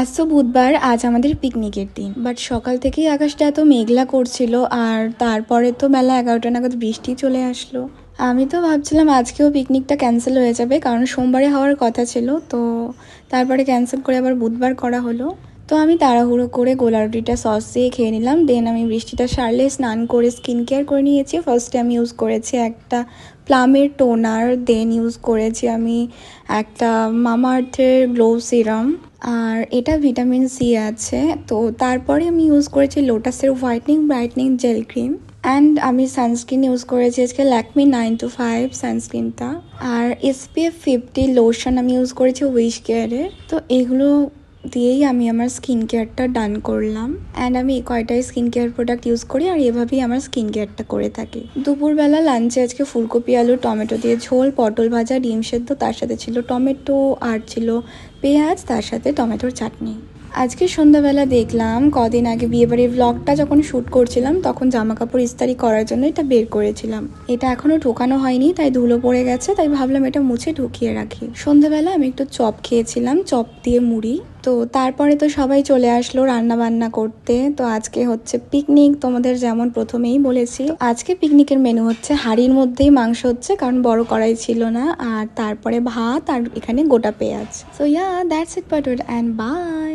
আজ তো বুধবার, আজ আমাদের পিকনিকের দিন। বাট সকাল থেকেই আকাশটা এত মেঘলা করছিল, আর তারপরে তো বেলা 11টা নাগাদ বৃষ্টি চলে আসলো। আমি তো ভাবছিলাম আজকেও পিকনিকটা ক্যান্সেল হয়ে যাবে, কারণ সোমবারে হওয়ার কথা ছিল। তো তারপরে ক্যান্সেল করে আবার বুধবার করা হলো। তো আমি তাড়াহুড়ো করে গোলা রুটিটা সস দিয়ে খেয়ে নিলাম। দেন আমি বৃষ্টিটা সারলে স্নান করে স্কিন কেয়ার করে নিয়েছি। ফার্স্টে আমি ইউজ করেছি একটা প্লামের টোনার, দেন ইউজ করেছি আমি একটা মামা আর্থের গ্লো সিরাম, আর এটা ভিটামিন সি আছে। তো তারপরে আমি ইউজ করেছি লোটাসের ব্রাইটনিং জেল ক্রিম, অ্যান্ড আমি সানস্ক্রিন ইউজ করেছি আজকে ল্যাকমি 9to5 সানস্ক্রিনটা, আর SPF 50 লোশন আমি ইউজ করেছি উইশ কেয়ারের। তো এগুলো দিয়েই আমি আমার স্কিন কেয়ারটা ডান করলাম, অ্যান্ড আমি কয়টাই স্কিন কেয়ার প্রোডাক্ট ইউজ করি, আর এভাবেই আমার স্কিন কেয়ারটা করে থাকি। দুপুরবেলা লাঞ্চে আজকে ফুলকপি আলু টমেটো দিয়ে ঝোল, পটল ভাজা, ডিম সেদ্ধ, তার সাথে ছিল টমেটো, আর ছিল পেঁয়াজ, তার সাথে টমেটোর চাটনি। আজকে সন্ধ্যাবেলা দেখলাম, কদিন আগে বিয়েবাড়ির ব্লগটা যখন শ্যুট করছিলাম তখন জামা কাপড় ইস্তারি করার জন্য এটা বের করেছিলাম। এটা এখনো ঢোকানো হয়নি, তাই ধুলো পড়ে গেছে, তাই ভাবলাম এটা মুছে ঢুকিয়ে রাখি। সন্ধ্যাবেলা আমি একটু চপ খেয়েছিলাম, চপ দিয়ে মুড়ি। তো তারপরে তো সবাই চলে আসলো রান্না বান্না করতে। তো আজকে হচ্ছে পিকনিক, তোমাদের যেমন প্রথমেই বলেছি। আজকে পিকনিকের মেনু হচ্ছে হাঁড়ির মধ্যেই মাংস হচ্ছে, কারণ বড় কড়াই ছিল না, আর তারপরে ভাত, আর এখানে গোটা পেঁয়াজ। So that's it, but and by.